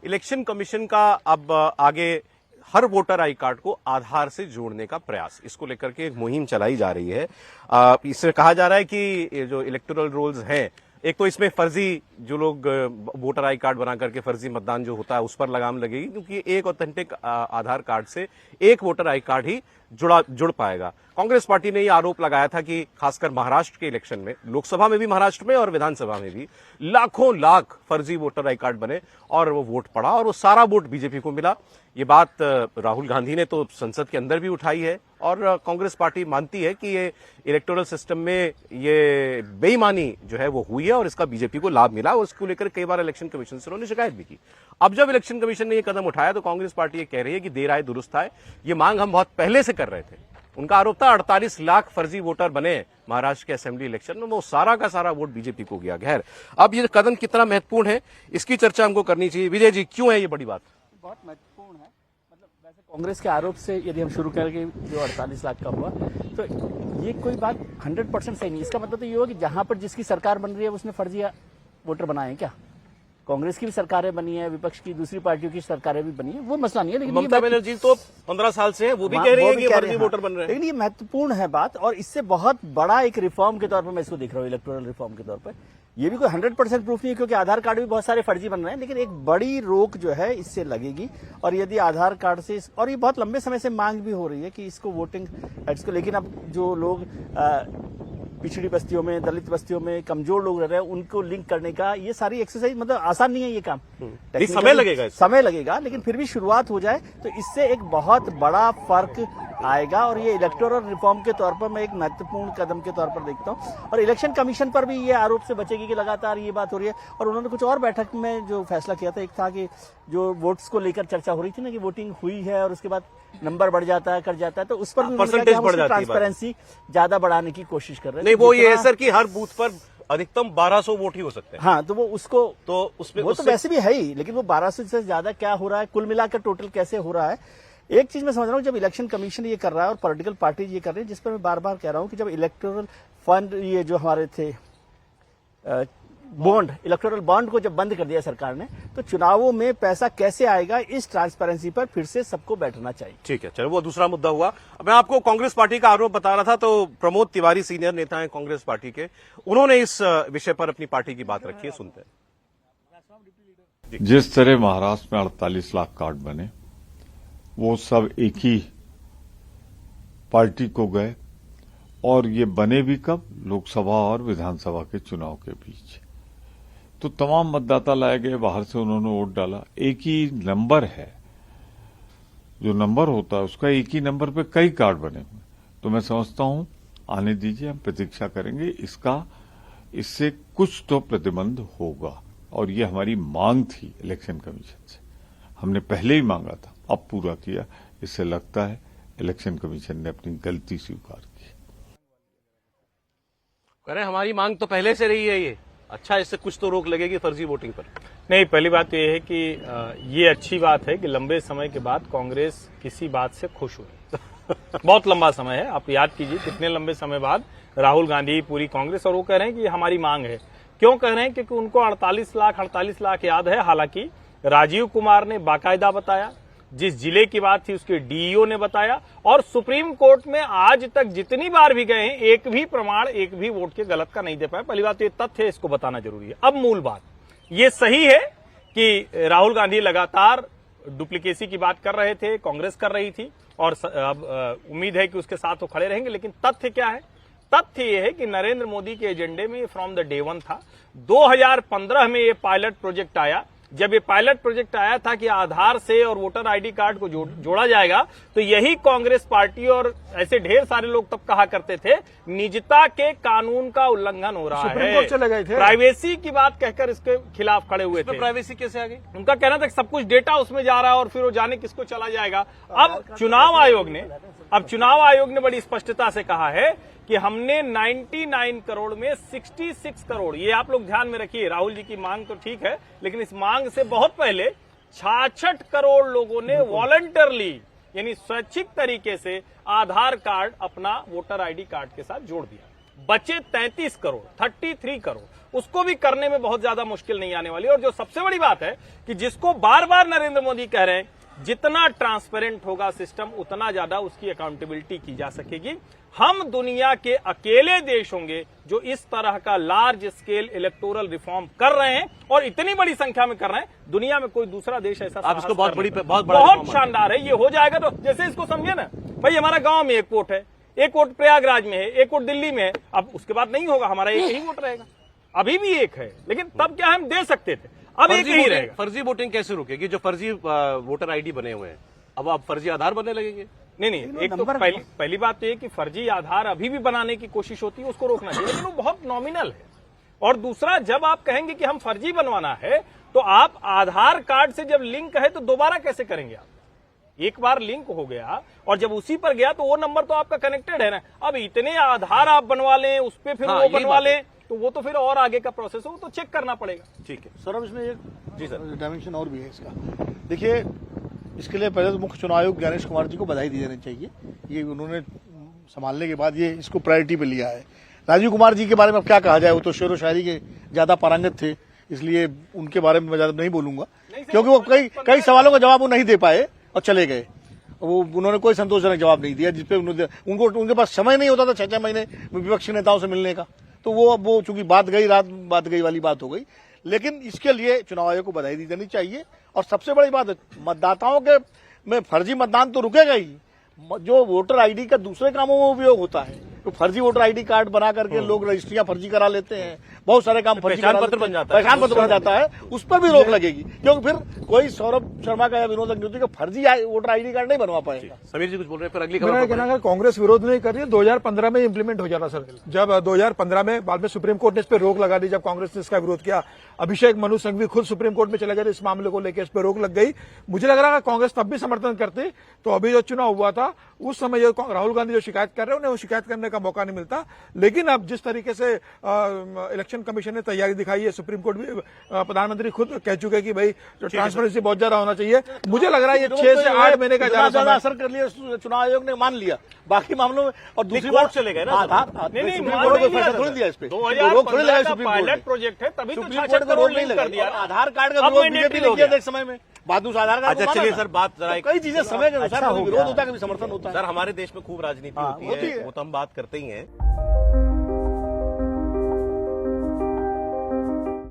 Election commission का अब आगे हर वोटर आई कार्ड को आधार से जोड़ने का प्रयास, इसको लेकर के एक मुहिम चलाई जा रही है। इससे कहा जा रहा है कि ये जो इलेक्टोरल रोल्स हैं, एक तो इसमें फर्जी जो लोग वोटर आई कार्ड बना करके फर्जी मतदान जो होता है उस पर लगाम लगेगी, क्योंकि एक ऑथेंटिक आधार कार्ड से एक वोटर आई कार्ड ही जुड़ पाएगा। कांग्रेस पार्टी ने यह आरोप लगाया था कि खासकर महाराष्ट्र के इलेक्शन में, लोकसभा में भी महाराष्ट्र में और विधानसभा में भी लाखों लाख फर्जी वोटर आई कार्ड बने और वो वोट पड़ा और वो सारा वोट बीजेपी को मिला। ये बात राहुल गांधी ने तो संसद के अंदर भी उठाई है और कांग्रेस पार्टी मानती है कि ये इलेक्टोरल सिस्टम में ये बेईमानी जो है वो हुई है और इसका बीजेपी को लाभ मिला और उसको लेकर कई बार इलेक्शन कमीशन से उन्होंने शिकायत भी की। अब जब इलेक्शन कमीशन ने ये कदम उठाया तो कांग्रेस पार्टी ये कह रही है कि देर आए दुरुस्त आए, ये मांग हम बहुत पहले से कर रहे थे। उनका आरोप था 48 लाख फर्जी वोटर बने महाराष्ट्र के असेंबली इलेक्शन में, वो सारा का सारा वोट बीजेपी को गया। खैर, अब ये कदम कितना महत्वपूर्ण है इसकी चर्चा हमको करनी चाहिए। विजय जी, क्यों है ये बड़ी बात? बहुत महत्वपूर्ण है। मतलब वैसे कांग्रेस के आरोप से यदि हम शुरू करेंगे जो 48 लाख का हुआ, तो ये कोई बात 100% सही नहीं। इसका मतलब तो ये हुआ कि जहां पर जिसकी सरकार बन रही है उसने फर्जी वोटर बनाए हैं क्या? कांग्रेस की भी सरकारें बनी है, विपक्ष की दूसरी पार्टियों की सरकारें भी बनी है, वो मसला नहीं है। लेकिन ममता बनर्जी तो 15 साल से है, वो भी कह रही है कि फर्जी वोटर बन रहे हैं। लेकिन ये महत्वपूर्ण है बात, और इससे बहुत बड़ा एक रिफॉर्म के तौर पर मैं इसको देख रहा हूँ, इलेक्टोरल रिफॉर्म के तौर पर। ये भी कोई 100% प्रूफ नहीं है, क्योंकि आधार कार्ड भी बहुत सारे फर्जी बन रहे हैं, लेकिन एक बड़ी रोक जो है इससे लगेगी। और यदि आधार कार्ड से, और ये बहुत लंबे समय से मांग भी हो रही है कि इसको वोटिंग राइट्स को, लेकिन अब जो लोग पिछड़ी बस्तियों में, दलित बस्तियों में कमजोर लोग रह रहे हैं, उनको लिंक करने का ये सारी एक्सरसाइज, मतलब आसान नहीं है ये काम। समय लगेगा, लेकिन फिर भी शुरुआत हो जाए तो इससे एक बहुत बड़ा फर्क आएगा। और ये इलेक्टोरल रिफॉर्म के तौर पर मैं एक महत्वपूर्ण कदम के तौर पर देखता हूं। और इलेक्शन कमीशन पर भी ये आरोप से बचेगी कि लगातार ये बात हो रही है। और उन्होंने कुछ और बैठक में जो फैसला किया था, एक था कि जो वोट्स को लेकर चर्चा हो रही थी ना, कि वोटिंग हुई है और उसके बाद नंबर बढ़ जाता है, कट जाता है, तो उस पर भी ट्रांसपेरेंसी ज्यादा बढ़ाने की कोशिश कर रहे हैं। नहीं, वो ये है सर कि हर बूथ पर अधिकतम 1200 वोट ही हो सकते हैं। हाँ, तो वो उसको तो उसमें वो तो वैसे भी है ही, लेकिन वो 1200 से ज्यादा क्या हो रहा है, कुल मिलाकर टोटल कैसे हो रहा है। एक चीज मैं समझ रहा हूँ, जब इलेक्शन कमीशन ये कर रहा है और पॉलिटिकल पार्टीज ये कर रही है, जिस पर मैं बार बार कह रहा हूँ कि जब इलेक्टोरल फंड, ये जो हमारे थे बॉन्ड, इलेक्टोरल बॉन्ड को जब बंद कर दिया सरकार ने, तो चुनावों में पैसा कैसे आएगा, इस ट्रांसपेरेंसी पर फिर से सबको बैठना चाहिए। ठीक है, चलो वो दूसरा मुद्दा हुआ। मैं आपको कांग्रेस पार्टी का आरोप बता रहा था, तो प्रमोद तिवारी सीनियर नेता हैं कांग्रेस पार्टी के, उन्होंने इस विषय पर अपनी पार्टी की बात रखी है, सुनते हैं। जिस तरह महाराष्ट्र में 48 लाख कार्ड बने, वो सब एक ही पार्टी को गए, और ये बने भी कब? लोकसभा और विधानसभा के चुनाव के बीच। तो तमाम मतदाता लाए गए, बाहर से उन्होंने वोट डाला। एक ही नंबर है, जो नंबर होता है उसका एक ही नंबर पे कई कार्ड बने हुए। तो मैं समझता हूं, आने दीजिए, हम प्रतीक्षा करेंगे इससे कुछ तो प्रतिबंध होगा। और ये हमारी मांग थी इलेक्शन कमीशन से, हमने पहले ही मांगा था, अब पूरा किया। इससे लगता है इलेक्शन कमीशन ने अपनी गलती स्वीकार की। कह रहे हमारी मांग तो पहले से रही है ये। अच्छा, इससे कुछ तो रोक लगेगी फर्जी वोटिंग पर? नहीं, पहली बात तो ये है कि ये अच्छी बात है कि लंबे समय के बाद कांग्रेस किसी बात से खुश हुई। बहुत लंबा समय है, आप याद कीजिए कितने लंबे समय बाद राहुल गांधी, पूरी कांग्रेस, और वो कह रहे हैं कि हमारी मांग है। क्यों कह रहे हैं? क्योंकि उनको 48 लाख याद है। हालांकि राजीव कुमार ने बाकायदा बताया, जिस जिले की बात थी उसके डीईओ ने बताया, और सुप्रीम कोर्ट में आज तक जितनी बार भी गए हैं, एक भी प्रमाण, एक भी वोट के गलत का नहीं दे पाए। पहली बात तो ये तथ्य है, इसको बताना जरूरी है। अब मूल बात ये सही है कि राहुल गांधी लगातार डुप्लीकेसी की बात कर रहे थे, कांग्रेस कर रही थी, और अब उम्मीद है कि उसके साथ वो खड़े रहेंगे। लेकिन तथ्य क्या है? तथ्य ये है कि नरेंद्र मोदी के एजेंडे में फ्रॉम द डे वन था। 2015 में ये पायलट प्रोजेक्ट आया। जब ये पायलट प्रोजेक्ट आया था कि आधार से और वोटर आईडी कार्ड को जोड़ा जाएगा, तो यही कांग्रेस पार्टी और ऐसे ढेर सारे लोग तब कहा करते थे निजता के कानून का उल्लंघन हो रहा है, सुप्रीम कोर्ट चले गए थे, प्राइवेसी की बात कहकर इसके खिलाफ खड़े हुए थे। प्राइवेसी कैसे आ गई? उनका कहना था कि सब कुछ डेटा उसमें जा रहा है और फिर वो जाने किसको चला जाएगा। अब चुनाव आयोग ने बड़ी स्पष्टता से कहा है कि हमने 99 करोड़ में 66 करोड़, ये आप लोग ध्यान में रखिए, राहुल जी की मांग तो ठीक है, लेकिन इस मांग से बहुत पहले 66 करोड़ लोगों ने वॉलंटरली, यानी स्वैच्छिक तरीके से आधार कार्ड अपना वोटर आईडी कार्ड के साथ जोड़ दिया। बचे 33 करोड़, 33 करोड़, उसको भी करने में बहुत ज्यादा मुश्किल नहीं आने वाली। और जो सबसे बड़ी बात है कि जिसको बार बार नरेंद्र मोदी कह रहे हैं, जितना ट्रांसपेरेंट होगा सिस्टम उतना ज्यादा उसकी अकाउंटेबिलिटी की जा सकेगी। हम दुनिया के अकेले देश होंगे जो इस तरह का लार्ज स्केल इलेक्टोरल रिफॉर्म कर रहे हैं और इतनी बड़ी संख्या में कर रहे हैं। दुनिया में कोई दूसरा देश ऐसा आप इसको साहस बहुत कर नहीं। बहुत बड़ा बहुत reform शानदार है। ये हो जाएगा तो जैसे इसको समझे ना भाई, हमारा गांव में एक वोट है, एक वोट प्रयागराज में है, एक वोट दिल्ली में है, अब उसके बाद नहीं होगा, हमारा एक ही वोट रहेगा। अभी भी एक है, लेकिन तब क्या हम दे सकते थे, अब एक ही रहेगा। फर्जी वोटिंग कैसे रुकेगी? जो फर्जी वोटर आईडी बने हुए हैं अब आप फर्जी आधार बनने लगेंगे। नहीं, एक तो पहली बात तो ये कि फर्जी आधार अभी भी बनाने की कोशिश होती है, उसको रोकना चाहिए, लेकिन वो बहुत नॉमिनल है। और दूसरा, जब आप कहेंगे कि हम फर्जी बनवाना है तो आप आधार कार्ड से जब लिंक है तो दोबारा कैसे करेंगे आप? एक बार लिंक हो गया और जब उसी पर गया तो वो नंबर तो आपका कनेक्टेड है ना। अब इतने आधार आप बनवा लें, उस पर फिर हाँ, वो यही बनवा बात है। लें तो वो तो फिर और आगे का प्रोसेस हो, तो चेक करना पड़ेगा। ठीक है सौरभ, इसमें एक जी सर। डायमेंशन और भी है इसका। देखिए, इसके लिए पहले तो मुख्य चुनाव आयुक्त ज्ञानेश कुमार जी को बधाई दी जानी चाहिए। ये उन्होंने संभालने के बाद ये इसको प्रायोरिटी पे लिया है। राजीव कुमार जी के बारे में अब क्या कहा जाए, वो तो शेर व शायरी के ज्यादा पारंगत थे, इसलिए उनके बारे में मैं ज्यादा नहीं बोलूंगा, क्योंकि वो कई सवालों का जवाब वो नहीं दे पाए और चले गए। वो उन्होंने कोई संतोषजनक जवाब नहीं दिया, जिसपे उनको उनके पास समय नहीं होता था 6-6 महीने विपक्षी नेताओं से मिलने का। तो वो चूंकि बात गई वाली बात हो गई। लेकिन इसके लिए चुनाव आयोग को बधाई दी जानी चाहिए। और सबसे बड़ी बात है, मतदाताओं के में फर्जी मतदान तो रुकेगा ही, जो वोटर आईडी का दूसरे कामों में उपयोग होता है, तो फर्जी वोटर आईडी कार्ड बना करके लोग रजिस्ट्रियां फर्जी करा लेते हैं, बहुत सारे काम फर्जी पहचान करा पत्र लेते बन हैं, जाता है। पहचान पत्र बन जाता है, उस पर भी रोक लगेगी, क्योंकि फिर कोई सौरभ शर्मा का या विनोद अग्निहोत्री का फर्जी वोटर आईडी कार्ड नहीं बनवा पाएगा। समीर जी कुछ बोल रहे हैं, फिर अगली मेरा खबर कहना है कांग्रेस विरोध नहीं कर रही है, 2015 में इंप्लीमेंट हो जाना सर। जब 2015 में बाद में सुप्रीम कोर्ट ने इस पर रोक लगा दी, जब कांग्रेस ने इसका विरोध किया, अभिषेक मनु संघवी खुद सुप्रीम कोर्ट में चले गए इस मामले को लेकर, इस पर रोक लग गई। मुझे लग रहा है कांग्रेस तब भी समर्थन करती, तो अभी जो चुनाव हुआ था उस समय जो राहुल गांधी जो शिकायत कर रहे हैं उन्हें वो शिकायत करने का मौका नहीं मिलता। लेकिन अब जिस तरीके से इलेक्शन कमीशन ने तैयारी दिखाई है, सुप्रीम कोर्ट भी प्रधानमंत्री खुद कह चुके कि भाई ट्रांसपेरेंसी बहुत ज्यादा होना चाहिए। मुझे लग रहा है ये 6 से 8 महीने का ज्यादा असर कर लिया चुनाव आयोग ने, मान लिया। बाकी मामलों में और दूसरी बात चले गए ना। नहीं, सुप्रीम कोर्ट को फैसला थोड़ी दिया इस पे, रोक थोड़ी लगाई 2015 का सुप्रीम कोर्ट पायलट ने। प्रोजेक्ट है, तभी तो सुप्रीम 66 कोर्ट को करोड़ रोक नहीं लिंक कर लगा। दिया। आधार कार्ड का अब विरोध mandatory बीजेपी ने हो किया था गया। एक समय में, बाद उस आधार कार्ड अच्छा को चलिए माना सर, बात जरा था। कई चीजें समय के अनुसार अच्छा हो कभी गया। विरोध होता है, कभी समर्थन होता है। सर हमारे देश में खूब राजनीति हाँ, होती होती है, है। वो तो हम बात करते ही हैं।